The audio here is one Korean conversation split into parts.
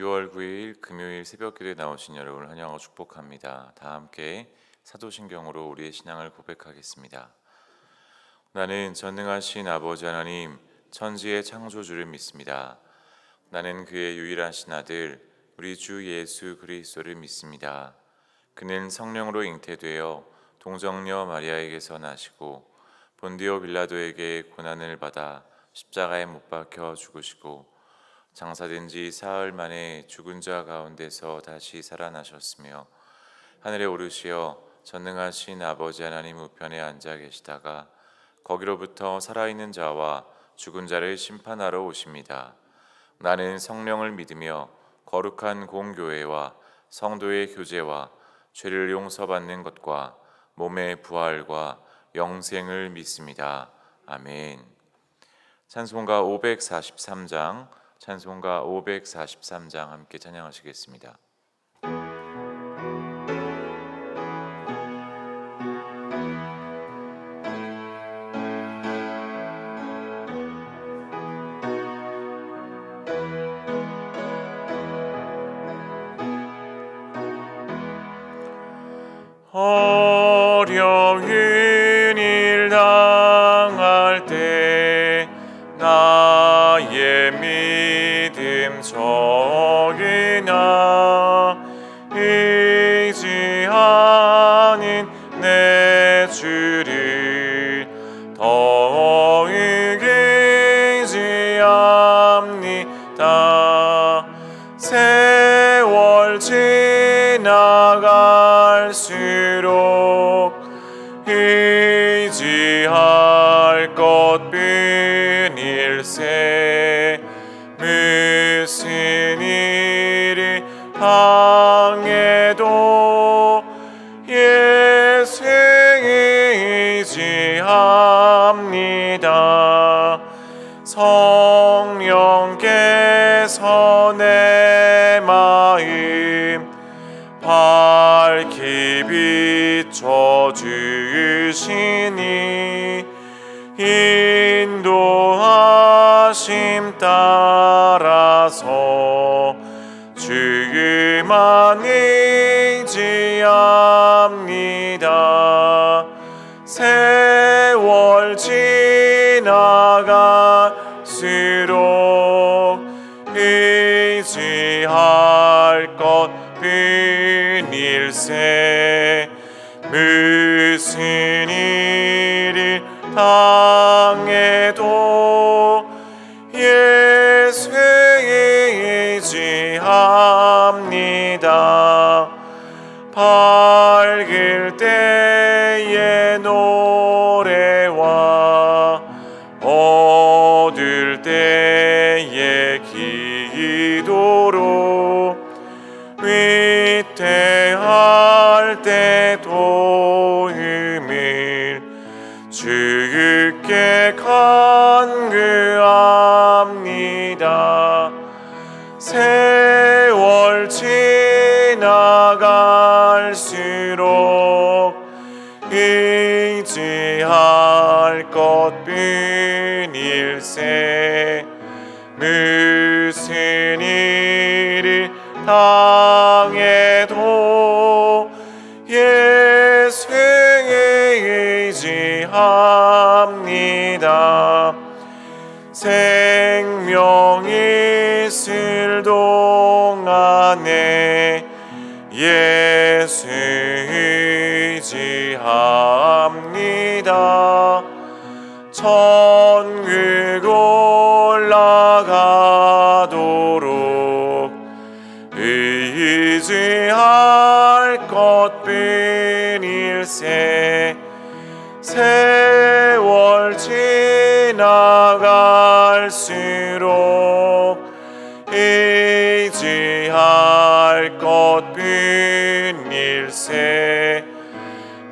6월 9일 금요일 새벽기도에 나오신 여러분을 환영하고 축복합니다. 다 함께 사도신경으로 우리의 신앙을 고백하겠습니다. 나는 전능하신 아버지 하나님 천지의 창조주를 믿습니다. 나는 그의 유일하신 아들 우리 주 예수 그리스도를 믿습니다. 그는 성령으로 잉태되어 동정녀 마리아에게서 나시고 본디오 빌라도에게 고난을 받아 십자가에 못 박혀 죽으시고 장사된 지 사흘 만에 죽은 자 가운데서 다시 살아나셨으며 하늘에 오르시어 전능하신 아버지 하나님 우편에 앉아 계시다가 거기로부터 살아있는 자와 죽은 자를 심판하러 오십니다. 나는 성령을 믿으며 거룩한 공교회와 성도의 교제와 죄를 용서받는 것과 몸의 부활과 영생을 믿습니다. 아멘. 찬송가 543장 찬송가 543장 함께 찬양하시겠습니다. 어려운 일 당할 때 나의 믿음 저기나 의지하는 내 주를 더욱 의지합니다. 세월 지나갈수록 의지할 것뿐일세. 무슨 일을 당해도 예수 의지합니다. 성령께서 내 마음 밝히 비춰주시니 인도하심 따라서 주만 의지합니다. 세월 지나갈수록 의지할 것뿐일세. 무슨 일을 당해도 예수 의지합니다. 밝을 때의 노래와 어두울 때의 기도로 위태할 때 도움을 주께 간구합니다. 세월 지나갈수록 의지할 것뿐일세. 무슨 일을 당해도 예수 의지합니다. 생명이 있을 동안에 예수 의지합니다. 천국 올라가도록 의지할 것뿐일세. 세월 지나갈수록 의지할 것뿐일세.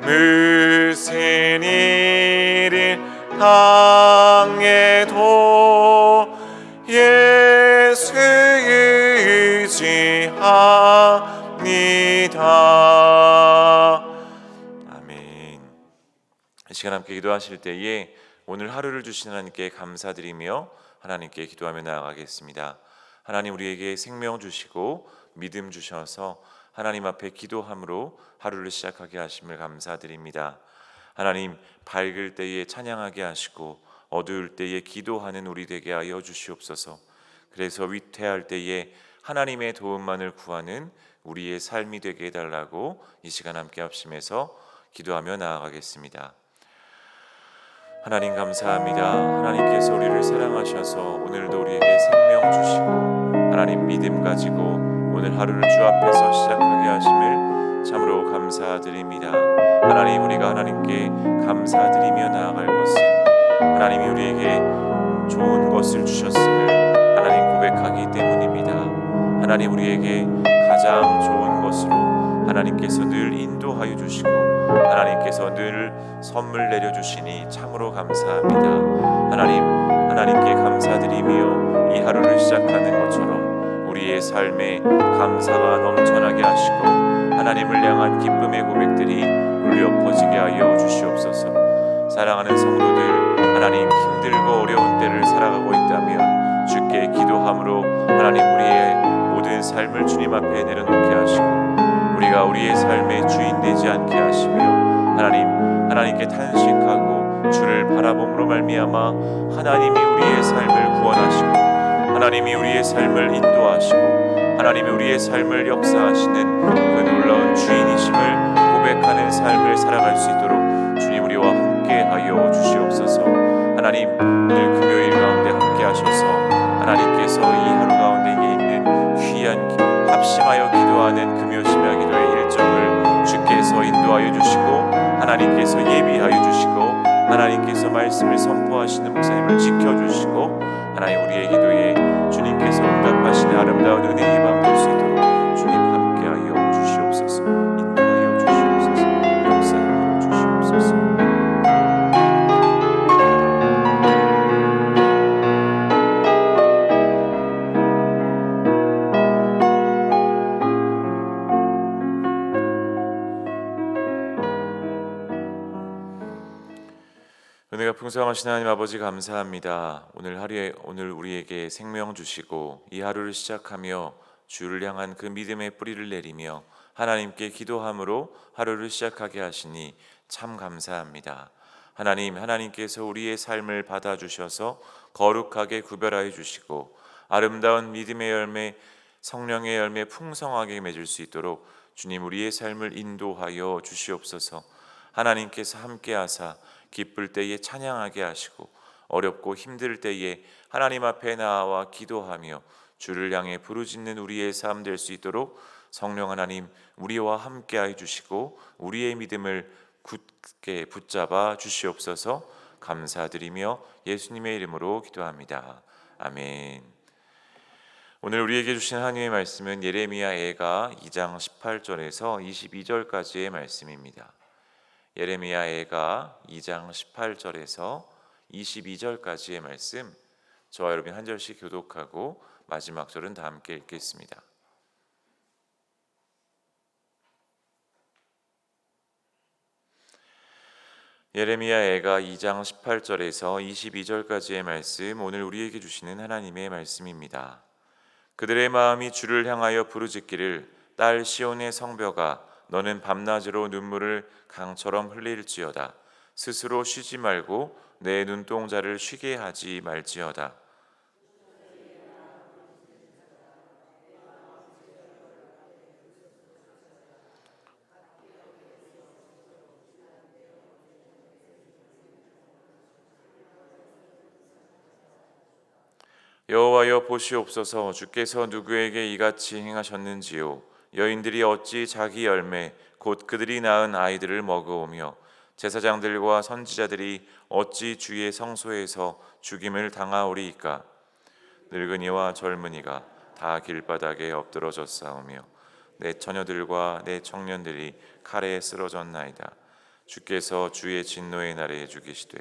무슨 일을 당해도 예수 의지합니다. 아멘. 이 시간 함께 기도하실 때에 오늘 하루를 주신 하나님께 감사드리며 하나님께 기도하며 나아가겠습니다. 하나님 우리에게 생명 주시고 믿음 주셔서 하나님 앞에 기도함으로 하루를 시작하게 하심을 감사드립니다. 하나님 밝을 때에 찬양하게 하시고 어두울 때에 기도하는 우리 되게 하여 주시옵소서. 그래서 위태할 때에 하나님의 도움만을 구하는 우리의 삶이 되게 해달라고 이 시간 함께 합심해서 기도하며 나아가겠습니다. 하나님 감사합니다. 하나님께서 우리를 사랑하셔서 오늘도 우리에게 생명 주시고 하나님 믿음 가지고 오늘 하루를 주 앞에서 시작하게 하심을 참으로 감사드립니다. 하나님 우리가 하나님께 감사드리며 나아갈 것은 하나님이 우리에게 좋은 것을 주셨음을 하나님 고백하기 때문입니다. 하나님 우리에게 가장 좋은 것으로 하나님께서 늘 인도하여 주시고 하나님께서 늘 선물 내려주시니 참으로 감사합니다. 하나님께 감사드리며 이 하루를 시작하는 것처럼 우리의 삶에 감사가 넘쳐나게 하시고 하나님을 향한 기쁨의 고백들이 울려 퍼지게 하여 주시옵소서. 사랑하는 성도들, 하나님 힘들고 어려운 때를 살아가고 있다면 주께 기도함으로 하나님 우리의 모든 삶을 주님 앞에 내려놓게 하시고 우리가 우리의 삶의 주인 되지 않게 하시며 하나님께 탄식하고 주를 바라봄으로 말미암아 하나님이 우리의 삶을 구원하시고 하나님이 우리의 삶을 인도하시고 하나님이 우리의 삶을 역사하시는 그 놀라운 주인이심을 고백하는 삶을 살아갈 수 있도록 주님 우리와 함께 하여 주시옵소서. 하나님 오늘 금요일 가운데 함께 하셔서 하나님께서 이 하루 가운데 있는 귀한 합심하여 기도하는 금요 심야 기도의 일정을 주께서 인도하여 주시고 하나님께서 예비하여 주시고 하나님께서 말씀을 선포하시는 목사님을 지켜주시고 하나님 우리의 기도에 주님께서 응답하시는 아름다운 은혜의 밤 될 수 있도록 주님 함께하여 주시옵소서. 인도하여 주시옵소서. 역사하여 주시옵소서. 은혜가 풍성하신 하나님 아버지 감사합니다. 오늘 우리에게 생명 주시고 이 하루를 시작하며 주를 향한 그 믿음의 뿌리를 내리며 하나님께 기도함으로 하루를 시작하게 하시니 참 감사합니다. 하나님께서 우리의 삶을 받아주셔서 거룩하게 구별하여 주시고 아름다운 믿음의 열매, 성령의 열매 풍성하게 맺을 수 있도록 주님 우리의 삶을 인도하여 주시옵소서. 하나님께서 함께하사 기쁠 때에 찬양하게 하시고 어렵고 힘들 때에 하나님 앞에 나와 기도하며 주를 향해 부르짖는 우리의 삶 될 수 있도록 성령 하나님 우리와 함께하여 주시고 우리의 믿음을 굳게 붙잡아 주시옵소서. 감사드리며 예수님의 이름으로 기도합니다. 아멘. 오늘 우리에게 주신 하나님의 말씀은 예레미야 애가 2장 18절에서 22절까지의 말씀입니다. 예레미야 애가 2장 18절에서 22절까지의 말씀, 저와 여러분 한 절씩 교독하고 마지막 절은 다 함께 읽겠습니다. 예레미야 애가 2장 18절에서 22절까지의 말씀, 오늘 우리에게 주시는 하나님의 말씀입니다. 그들의 마음이 주를 향하여 부르짖기를 딸 시온의 성벽아 너는 밤낮으로 눈물을 강처럼 흘릴지어다. 스스로 쉬지 말고 내 눈동자를 쉬게 하지 말지어다. 여호와여 보시옵소서. 주께서 누구에게 이같이 행하셨는지요. 여인들이 어찌 자기 열매 곧 그들이 낳은 아이들을 먹어오며 제사장들과 선지자들이 어찌 주의 성소에서 죽임을 당하오리이까. 늙은이와 젊은이가 다 길바닥에 엎드러졌사오며 내 처녀들과 내 청년들이 칼에 쓰러졌나이다. 주께서 주의 진노의 날에 죽이시되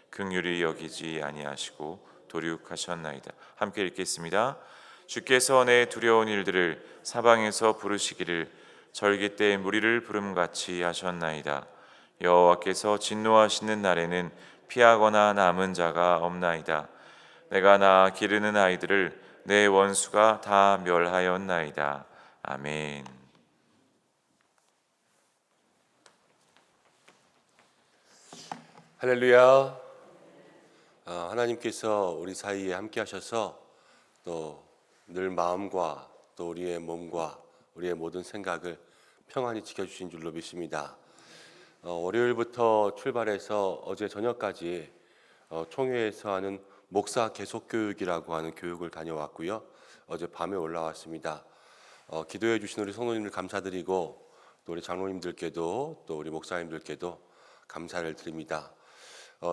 긍휼히 여기지 아니하시고 도륙하셨나이다. 함께 읽겠습니다. 주께서 내 두려운 일들을 사방에서 부르시기를 절기 때 무리를 부름같이 하셨나이다. 여호와께서 진노하시는 날에는 피하거나 남은 자가 없나이다. 내가 낳아 기르는 아이들을 내 원수가 다 멸하였나이다. 아멘. 할렐루야. 하나님께서 우리 사이에 함께 하셔서 또 늘 마음과 또 우리의 몸과 우리의 모든 생각을 평안히 지켜주신 줄로 믿습니다. 월요일부터 출발해서 어제 저녁까지 총회에서 하는 목사 계속 교육이라고 하는 교육을 다녀왔고요. 어제 밤에 올라왔습니다. 기도해 주신 우리 성도님들 감사드리고 또 우리 장로님들께도 또 우리 목사님들께도 감사를 드립니다.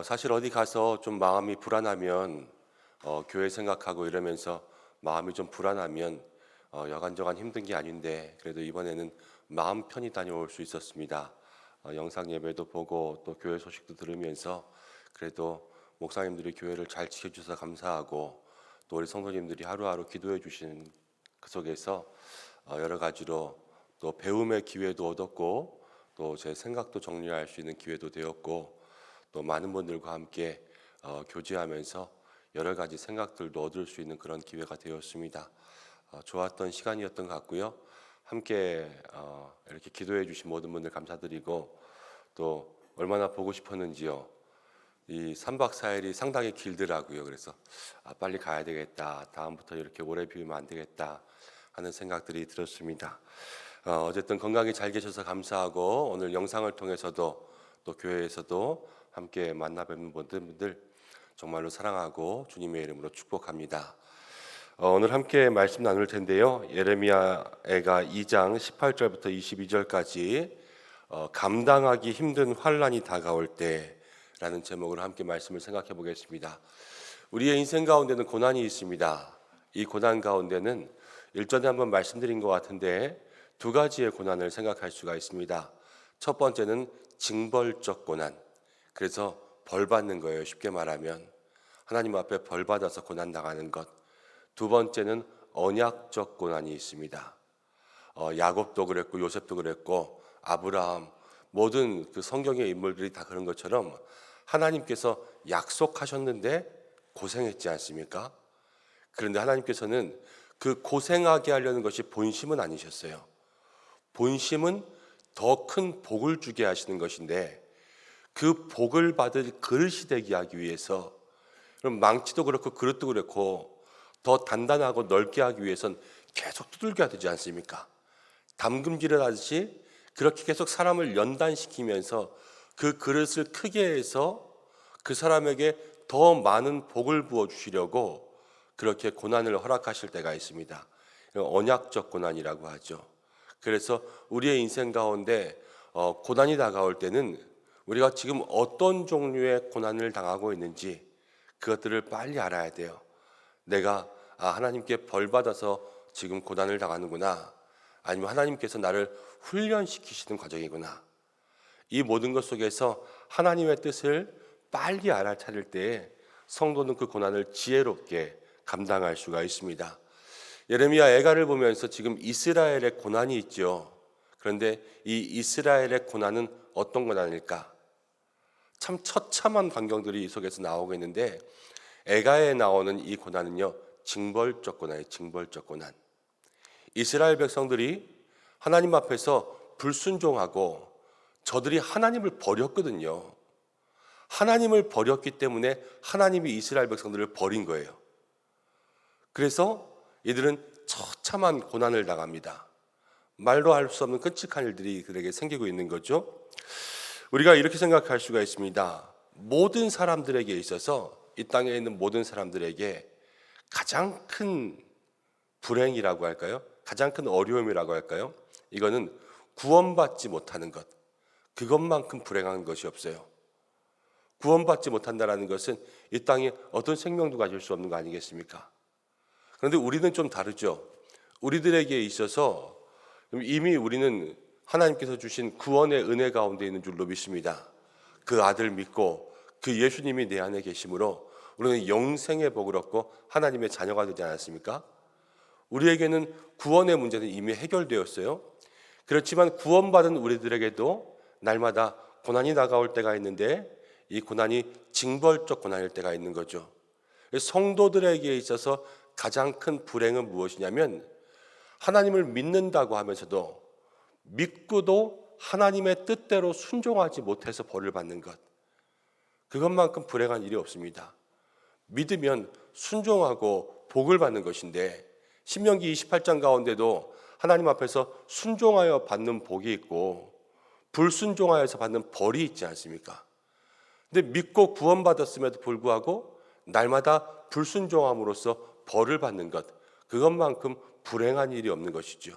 사실 어디 가서 좀 마음이 불안하면 교회 생각하고 이러면서 마음이 좀 불안하면 여간저간 힘든 게 아닌데 그래도 이번에는 마음 편히 다녀올 수 있었습니다. 영상 예배도 보고 또 교회 소식도 들으면서 그래도 목사님들이 교회를 잘 지켜주셔서 감사하고 또 우리 성도님들이 하루하루 기도해 주시는 그 속에서 여러 가지로 또 배움의 기회도 얻었고 또 제 생각도 정리할 수 있는 기회도 되었고 또 많은 분들과 함께 교제하면서 여러 가지 생각들도 얻을 수 있는 그런 기회가 되었습니다. 좋았던 시간이었던 것 같고요. 함께 이렇게 기도해 주신 모든 분들 감사드리고 또 얼마나 보고 싶었는지요. 이 3박 4일이 상당히 길더라고요. 그래서 빨리 가야 되겠다. 다음부터 이렇게 오래 비우면 안 되겠다 하는 생각들이 들었습니다. 어쨌든 건강히 잘 계셔서 감사하고 오늘 영상을 통해서도 또 교회에서도 함께 만나 뵙는 모든 분들 정말로 사랑하고 주님의 이름으로 축복합니다. 오늘 함께 말씀 나눌 텐데요. 예레미야가 2장 18절부터 22절까지 감당하기 힘든 환난이 다가올 때라는 제목으로 함께 말씀을 생각해 보겠습니다. 우리의 인생 가운데는 고난이 있습니다. 이 고난 가운데는 일전에 한번 말씀드린 것 같은데 두 가지의 고난을 생각할 수가 있습니다. 첫 번째는 징벌적 고난. 그래서 벌 받는 거예요. 쉽게 말하면 하나님 앞에 벌 받아서 고난 당하는 것. 두 번째는 언약적 고난이 있습니다. 야곱도 그랬고 요셉도 그랬고 아브라함 모든 그 성경의 인물들이 다 그런 것처럼 하나님께서 약속하셨는데 고생했지 않습니까? 그런데 하나님께서는 그 고생하게 하려는 것이 본심은 아니셨어요. 본심은 더 큰 복을 주게 하시는 것인데 그 복을 받을 그릇이 되게 하기 위해서 그럼 망치도 그렇고 그릇도 그렇고 더 단단하고 넓게 하기 위해선 계속 두들겨야 되지 않습니까? 담금질을 하듯이 그렇게 계속 사람을 연단시키면서 그 그릇을 크게 해서 그 사람에게 더 많은 복을 부어주시려고 그렇게 고난을 허락하실 때가 있습니다. 언약적 고난이라고 하죠. 그래서 우리의 인생 가운데 고난이 다가올 때는 우리가 지금 어떤 종류의 고난을 당하고 있는지 그것들을 빨리 알아야 돼요. 내가 하나님께 벌 받아서 지금 고난을 당하는구나. 아니면 하나님께서 나를 훈련시키시는 과정이구나. 이 모든 것 속에서 하나님의 뜻을 빨리 알아차릴 때에 성도는 그 고난을 지혜롭게 감당할 수가 있습니다. 예레미야 애가를 보면서 지금 이스라엘의 고난이 있죠. 그런데 이 이스라엘의 고난은 어떤 고난일까? 참 처참한 광경들이 이 속에서 나오고 있는데 애가에 나오는 이 고난은요, 징벌적 고난이에요. 징벌적 고난. 이스라엘 백성들이 하나님 앞에서 불순종하고 저들이 하나님을 버렸거든요. 하나님을 버렸기 때문에 하나님이 이스라엘 백성들을 버린 거예요. 그래서 이들은 처참한 고난을 당합니다. 말로 할 수 없는 끔찍한 일들이 그들에게 생기고 있는 거죠. 우리가 이렇게 생각할 수가 있습니다. 모든 사람들에게 있어서 이 땅에 있는 모든 사람들에게 가장 큰 불행이라고 할까요? 가장 큰 어려움이라고 할까요? 이거는 구원받지 못하는 것. 그것만큼 불행한 것이 없어요. 구원받지 못한다는 것은 이 땅에 어떤 생명도 가질 수 없는 거 아니겠습니까? 그런데 우리는 좀 다르죠. 우리들에게 있어서 이미 우리는 하나님께서 주신 구원의 은혜 가운데 있는 줄로 믿습니다. 그 아들 믿고 그 예수님이 내 안에 계심으로 우리는 영생의 복을 얻고 하나님의 자녀가 되지 않았습니까? 우리에게는 구원의 문제는 이미 해결되었어요. 그렇지만 구원받은 우리들에게도 날마다 고난이 다가올 때가 있는데 이 고난이 징벌적 고난일 때가 있는 거죠. 성도들에게 있어서 가장 큰 불행은 무엇이냐면 하나님을 믿는다고 하면서도 믿고도 하나님의 뜻대로 순종하지 못해서 벌을 받는 것, 그것만큼 불행한 일이 없습니다. 믿으면 순종하고 복을 받는 것인데 신명기 28장 가운데도 하나님 앞에서 순종하여 받는 복이 있고 불순종하여서 받는 벌이 있지 않습니까? 근데 믿고 구원받았음에도 불구하고 날마다 불순종함으로써 벌을 받는 것, 그것만큼 불행한 일이 없는 것이죠.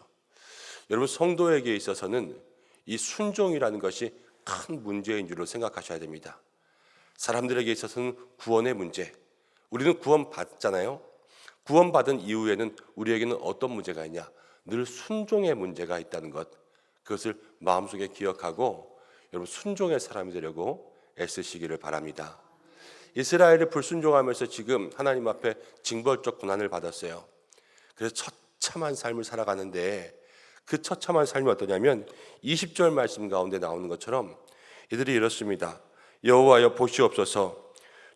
여러분, 성도에게 있어서는 이 순종이라는 것이 큰 문제인 줄로 생각하셔야 됩니다. 사람들에게 있어서는 구원의 문제, 우리는 구원받잖아요. 구원받은 이후에는 우리에게는 어떤 문제가 있냐? 늘 순종의 문제가 있다는 것, 그것을 마음속에 기억하고 여러분 순종의 사람이 되려고 애쓰시기를 바랍니다. 이스라엘이 불순종하면서 지금 하나님 앞에 징벌적 고난을 받았어요. 그래서 처참한 삶을 살아가는데 그 처참한 삶이 어떠냐면 20절 말씀 가운데 나오는 것처럼 이들이 이렇습니다. 여호와여 보시옵소서,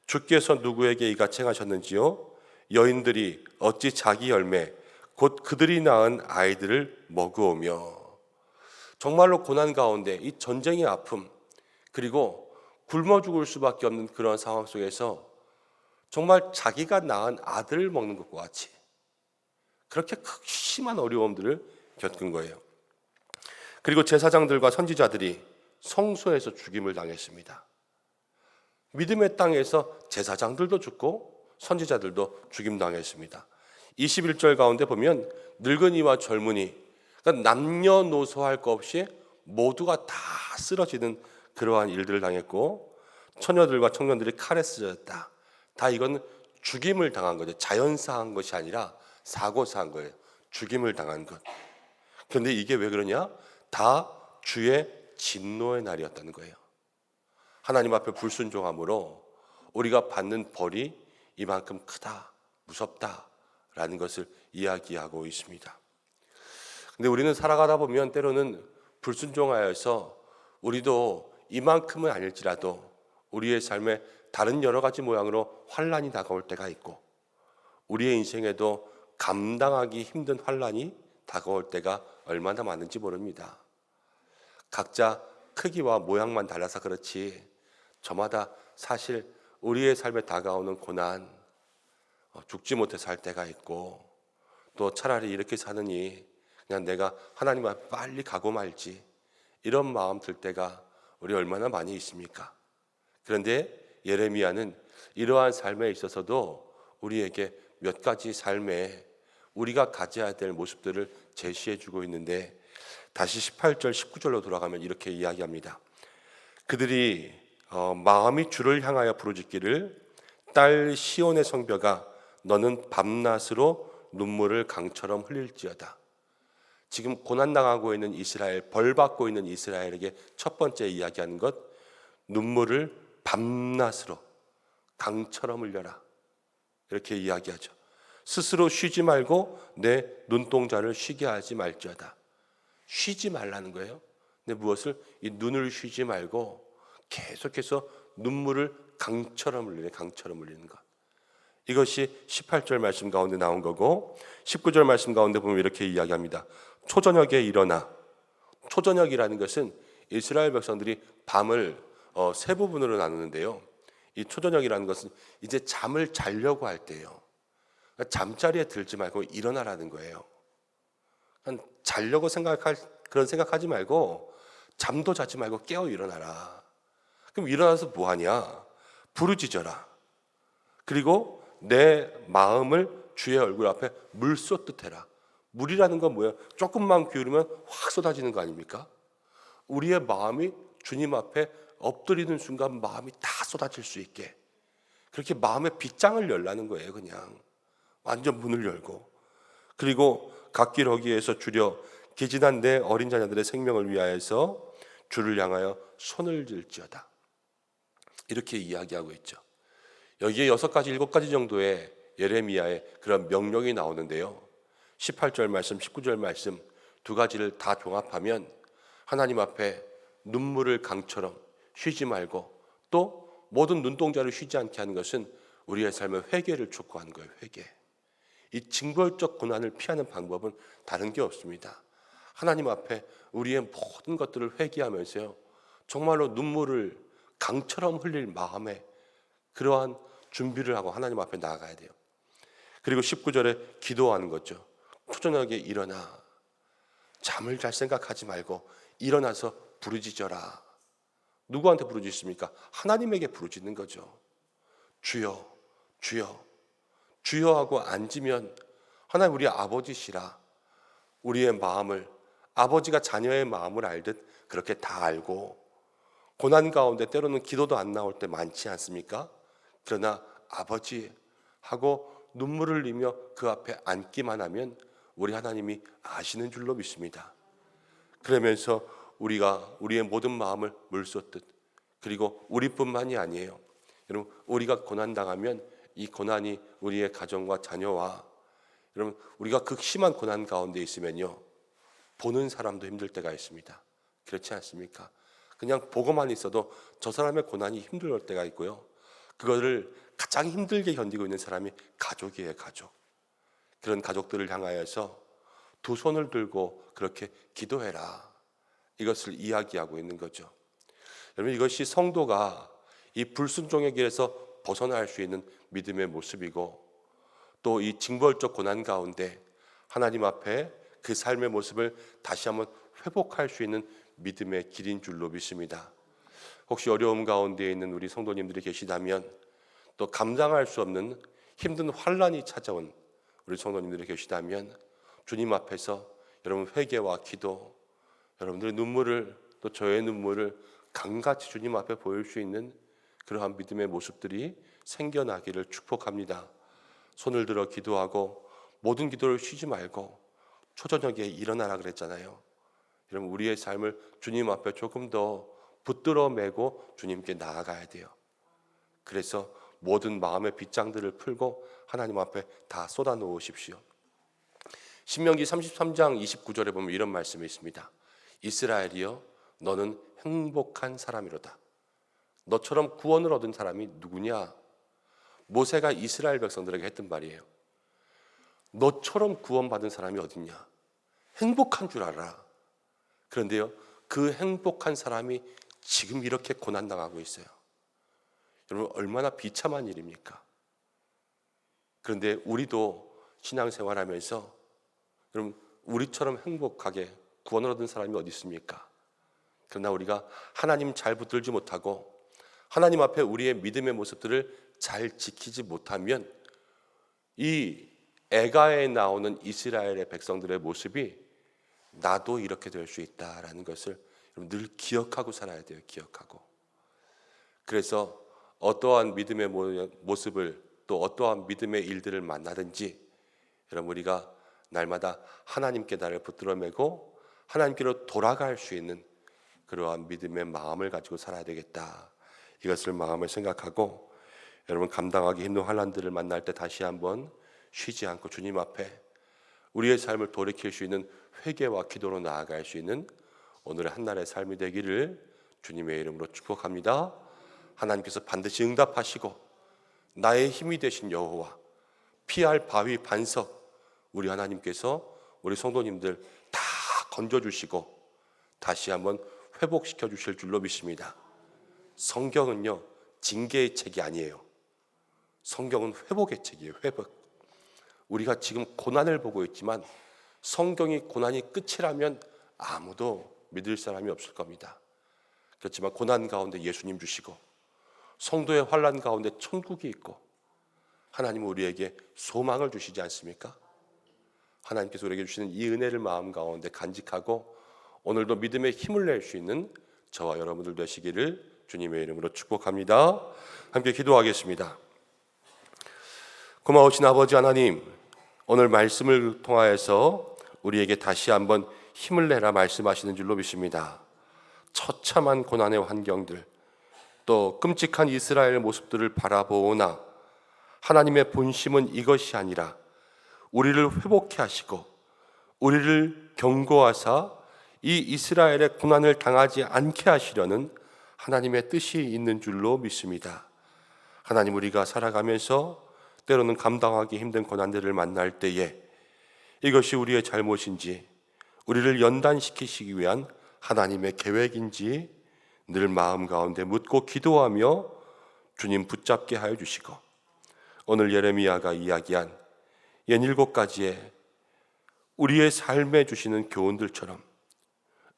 주께서 누구에게 이같이 행하셨는지요? 여인들이 어찌 자기 열매 곧 그들이 낳은 아이들을 먹으오며. 정말로 고난 가운데 이 전쟁의 아픔, 그리고 굶어 죽을 수밖에 없는 그런 상황 속에서 정말 자기가 낳은 아들을 먹는 것과 같이 그렇게 심한 어려움들을 겪은 거예요. 그리고 제사장들과 선지자들이 성소에서 죽임을 당했습니다. 믿음의 땅에서 제사장들도 죽고 선지자들도 죽임당했습니다. 21절 가운데 보면 늙은이와 젊은이, 그러니까 남녀노소 할 것 없이 모두가 다 쓰러지는 그러한 일들을 당했고 처녀들과 청년들이 칼에 쓰러졌다. 다 이건 죽임을 당한 거죠. 자연사한 것이 아니라 사고사한 거예요. 죽임을 당한 것. 그런데 이게 왜 그러냐? 다 주의 진노의 날이었다는 거예요. 하나님 앞에 불순종함으로 우리가 받는 벌이 이만큼 크다, 무섭다라는 것을 이야기하고 있습니다. 근데 우리는 살아가다 보면 때로는 불순종하여서 우리도 이만큼은 아닐지라도 우리의 삶에 다른 여러 가지 모양으로 환난이 다가올 때가 있고 우리의 인생에도 감당하기 힘든 환난이 다가올 때가 얼마나 많은지 모릅니다. 각자 크기와 모양만 달라서 그렇지 저마다 사실 우리의 삶에 다가오는 고난, 죽지 못해 살 때가 있고 또 차라리 이렇게 사느니 그냥 내가 하나님 앞에 빨리 가고 말지 이런 마음 들 때가 우리 얼마나 많이 있습니까? 그런데 예레미야는 이러한 삶에 있어서도 우리에게 몇 가지 삶에 우리가 가져야 될 모습들을 제시해 주고 있는데 다시 18절 19절로 돌아가면 이렇게 이야기합니다. 그들이 마음이 주를 향하여 부르짖기를 딸 시온의 성벽아 너는 밤낮으로 눈물을 강처럼 흘릴지어다. 지금 고난당하고 있는 이스라엘, 벌받고 있는 이스라엘에게 첫 번째 이야기하는 것, 눈물을 밤낮으로 강처럼 흘려라. 이렇게 이야기하죠. 스스로 쉬지 말고 내 눈동자를 쉬게 하지 말지어다. 쉬지 말라는 거예요. 근데 무엇을? 이 눈을 쉬지 말고 계속해서 눈물을 강처럼 흘리는, 강처럼 흘리는 것. 이것이 18절 말씀 가운데 나온 거고 19절 말씀 가운데 보면 이렇게 이야기합니다. 초저녁에 일어나. 초저녁이라는 것은 이스라엘 백성들이 밤을 세 부분으로 나누는데요. 이 초저녁이라는 것은 이제 잠을 자려고 할 때예요. 그러니까 잠자리에 들지 말고 일어나라는 거예요. 자려고 그런 생각하지 말고 잠도 자지 말고 깨어 일어나라. 그럼 일어나서 뭐 하냐? 부르짖어라. 그리고 내 마음을 주의 얼굴 앞에 물 쏟듯 해라. 물이라는 건 뭐예요? 조금만 기울이면 확 쏟아지는 거 아닙니까? 우리의 마음이 주님 앞에 엎드리는 순간 마음이 다 쏟아질 수 있게 그렇게 마음의 빗장을 열라는 거예요. 그냥 완전 문을 열고 그리고 갓길 어귀에서 주려 기진한 내 어린 자녀들의 생명을 위하여서 주를 향하여 손을 들지어다. 이렇게 이야기하고 있죠. 여기에 6가지, 7가지 정도의 예레미야의 그런 명령이 나오는데요. 18절 말씀, 19절 말씀 두 가지를 다 종합하면 하나님 앞에 눈물을 강처럼 쉬지 말고 또 모든 눈동자를 쉬지 않게 하는 것은 우리의 삶의 회개를 촉구하는 거예요. 회개. 이 징벌적 고난을 피하는 방법은 다른 게 없습니다. 하나님 앞에 우리의 모든 것들을 회개하면서요, 정말로 눈물을 강처럼 흘릴 마음에 그러한 준비를 하고 하나님 앞에 나아가야 돼요. 그리고 19절에 기도하는 거죠. 초저녁에 일어나 잠을 잘 생각하지 말고 일어나서 부르짖어라. 누구한테 부르짖습니까? 하나님에게 부르짖는 거죠. 주여, 주여, 주여 하고 앉으면 하나님 우리 아버지시라. 우리의 마음을, 아버지가 자녀의 마음을 알듯 그렇게 다 알고, 고난 가운데 때로는 기도도 안 나올 때 많지 않습니까? 그러나 아버지 하고 눈물을 흘리며 그 앞에 앉기만 하면 우리 하나님이 아시는 줄로 믿습니다. 그러면서 우리가 우리의 모든 마음을 물쏟듯, 그리고 우리뿐만이 아니에요. 여러분, 우리가 고난당하면 이 고난이 우리의 가정과 자녀와, 여러분, 우리가 극심한 고난 가운데 있으면요, 보는 사람도 힘들 때가 있습니다. 그렇지 않습니까? 그냥 보고만 있어도 저 사람의 고난이 힘들 때가 있고요, 그거를 가장 힘들게 견디고 있는 사람이 가족이에요. 가족. 그런 가족들을 향하여서 두 손을 들고 그렇게 기도해라, 이것을 이야기하고 있는 거죠. 여러분, 이것이 성도가 이 불순종의 길에서 벗어날 수 있는 믿음의 모습이고, 또 이 징벌적 고난 가운데 하나님 앞에 그 삶의 모습을 다시 한번 회복할 수 있는 믿음의 길인 줄로 믿습니다. 혹시 어려움 가운데 있는 우리 성도님들이 계시다면, 또 감당할 수 없는 힘든 환난이 찾아온 우리 성도님들이 계시다면, 주님 앞에서 여러분 회개와 기도, 여러분들의 눈물을, 또 저의 눈물을 강같이 주님 앞에 보일 수 있는 그러한 믿음의 모습들이 생겨나기를 축복합니다. 손을 들어 기도하고 모든 기도를 쉬지 말고 초저녁에 일어나라 그랬잖아요. 여러분, 우리의 삶을 주님 앞에 조금 더 붙들어 매고 주님께 나아가야 돼요. 그래서 모든 마음의 빗장들을 풀고 하나님 앞에 다 쏟아 놓으십시오. 신명기 33장 29절에 보면 이런 말씀이 있습니다. 이스라엘이여, 너는 행복한 사람이로다. 너처럼 구원을 얻은 사람이 누구냐? 모세가 이스라엘 백성들에게 했던 말이에요. 너처럼 구원받은 사람이 어딨냐? 행복한 줄 알아. 그런데요, 그 행복한 사람이 지금 이렇게 고난당하고 있어요. 여러분, 얼마나 비참한 일입니까? 그런데 우리도 신앙생활하면서 여러분, 우리처럼 행복하게 구원을 얻은 사람이 어디 있습니까? 그러나 우리가 하나님 잘 붙들지 못하고 하나님 앞에 우리의 믿음의 모습들을 잘 지키지 못하면 이 애가에 나오는 이스라엘의 백성들의 모습이 나도 이렇게 될 수 있다라는 것을 늘 기억하고 살아야 돼요. 기억하고. 그래서 어떠한 믿음의 모습을, 또 어떠한 믿음의 일들을 만나든지 여러분, 우리가 날마다 하나님께 나를 붙들어 매고 하나님께로 돌아갈 수 있는 그러한 믿음의 마음을 가지고 살아야 되겠다, 이것을 마음을 생각하고, 여러분, 감당하기 힘든 환난들을 만날 때 다시 한번 쉬지 않고 주님 앞에 우리의 삶을 돌이킬 수 있는 회개와 기도로 나아갈 수 있는 오늘의 한날의 삶이 되기를 주님의 이름으로 축복합니다. 하나님께서 반드시 응답하시고 나의 힘이 되신 여호와, 피할 바위 반석, 우리 하나님께서 우리 성도님들 다 건져주시고 다시 한번 회복시켜 주실 줄로 믿습니다. 성경은요, 징계의 책이 아니에요. 성경은 회복의 책이에요. 회복. 우리가 지금 고난을 보고 있지만 성경이 고난이 끝이라면 아무도 믿을 사람이 없을 겁니다. 그렇지만 고난 가운데 예수님 주시고 성도의 환난 가운데 천국이 있고 하나님은 우리에게 소망을 주시지 않습니까? 하나님께서 우리에게 주시는 이 은혜를 마음 가운데 간직하고 오늘도 믿음의 힘을 낼 수 있는 저와 여러분들 되시기를 주님의 이름으로 축복합니다. 함께 기도하겠습니다. 고마우신 아버지 하나님, 오늘 말씀을 통하여서 우리에게 다시 한번 힘을 내라 말씀하시는 줄로 믿습니다. 처참한 고난의 환경들, 또 끔찍한 이스라엘의 모습들을 바라보오나 하나님의 본심은 이것이 아니라 우리를 회복케 하시고 우리를 경고하사 이 이스라엘의 고난을 당하지 않게 하시려는 하나님의 뜻이 있는 줄로 믿습니다. 하나님, 우리가 살아가면서 때로는 감당하기 힘든 고난들을 만날 때에 이것이 우리의 잘못인지, 우리를 연단시키시기 위한 하나님의 계획인지 늘 마음 가운데 묻고 기도하며 주님 붙잡게 하여 주시고, 오늘 예레미야가 이야기한 67가지의 우리의 삶에 주시는 교훈들처럼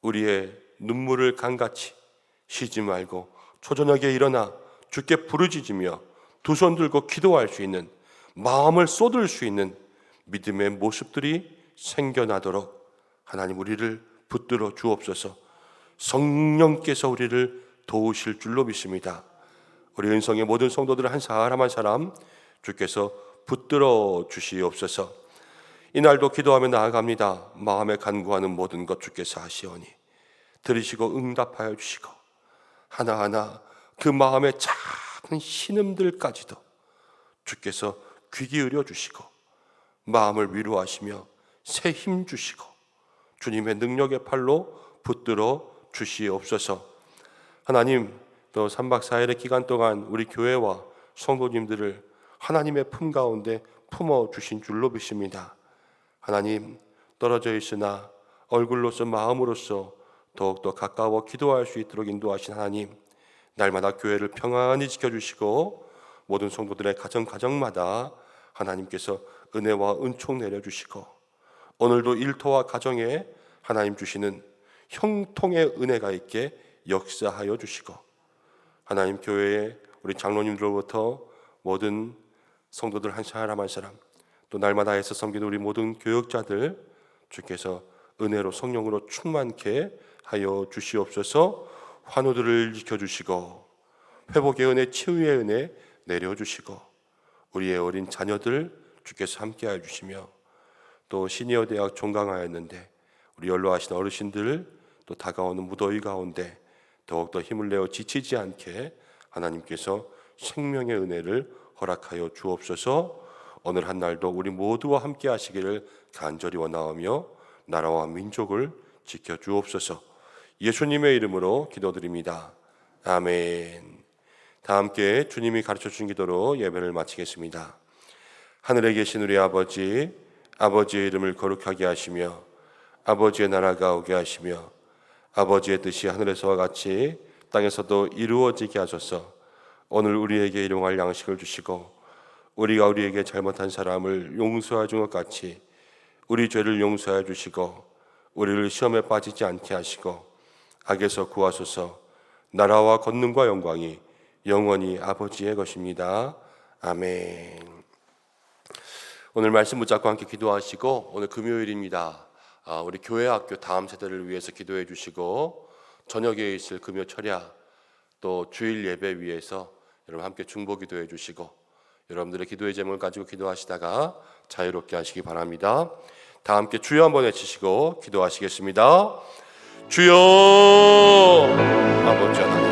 우리의 눈물을 강같이 쉬지 말고 초저녁에 일어나 주께 부르짖으며 두 손 들고 기도할 수 있는, 마음을 쏟을 수 있는 믿음의 모습들이 생겨나도록 하나님 우리를 붙들어 주옵소서. 성령께서 우리를 도우실 줄로 믿습니다. 우리 은성의 모든 성도들 한 사람 한 사람 주께서 붙들어 주시옵소서. 이날도 기도하며 나아갑니다. 마음에 간구하는 모든 것 주께서 하시오니 들으시고 응답하여 주시고, 하나하나 그 마음의 작은 신음들까지도 주께서 귀 기울여 주시고 마음을 위로하시며 새 힘 주시고 주님의 능력의 팔로 붙들어 주시옵소서. 하나님, 또 3박 4일의 기간 동안 우리 교회와 성도님들을 하나님의 품 가운데 품어 주신 줄로 믿습니다. 하나님, 떨어져 있으나 얼굴로서 마음으로서 더욱더 가까워 기도할 수 있도록 인도하신 하나님, 날마다 교회를 평안히 지켜주시고 모든 성도들의 가정마다 하나님께서 은혜와 은총 내려주시고, 오늘도 일터와 가정에 하나님 주시는 형통의 은혜가 있게 역사하여 주시고, 하나님 교회에 우리 장로님들로부터 모든 성도들 한 사람 한 사람, 또 날마다 애써 섬기는 우리 모든 교역자들 주께서 은혜로 성령으로 충만케 하여 주시옵소서. 환우들을 지켜주시고 회복의 은혜, 치유의 은혜 내려주시고, 우리의 어린 자녀들 주께서 함께하여 주시며, 또 시니어 대학 종강하였는데 우리 연로하신 어르신들 또 다가오는 무더위 가운데 더욱더 힘을 내어 지치지 않게 하나님께서 생명의 은혜를 허락하여 주옵소서. 오늘 한 날도 우리 모두와 함께 하시기를 간절히 원하오며 나라와 민족을 지켜 주옵소서. 예수님의 이름으로 기도드립니다. 아멘. 다 함께 주님이 가르쳐 주신 기도로 예배를 마치겠습니다. 하늘에 계신 우리 아버지, 아버지의 이름을 거룩하게 하시며 아버지의 나라가 오게 하시며 아버지의 뜻이 하늘에서와 같이 땅에서도 이루어지게 하소서. 오늘 우리에게 일용할 양식을 주시고 우리가 우리에게 잘못한 사람을 용서해 준 것 같이 우리 죄를 용서해 주시고 우리를 시험에 빠지지 않게 하시고 악에서 구하소서. 나라와 권능과 영광이 영원히 아버지의 것입니다. 아멘. 오늘 말씀 붙잡고 함께 기도하시고, 오늘 금요일입니다. 우리 교회 학교 다음 세대를 위해서 기도해 주시고, 저녁에 있을 금요 철야 또 주일 예배 위해서 여러분 함께 중보 기도해 주시고, 여러분들의 기도의 제목을 가지고 기도하시다가 자유롭게 하시기 바랍니다. 다 함께 주여 한번 외치시고 기도하시겠습니다. 주여. 아버지 하나님,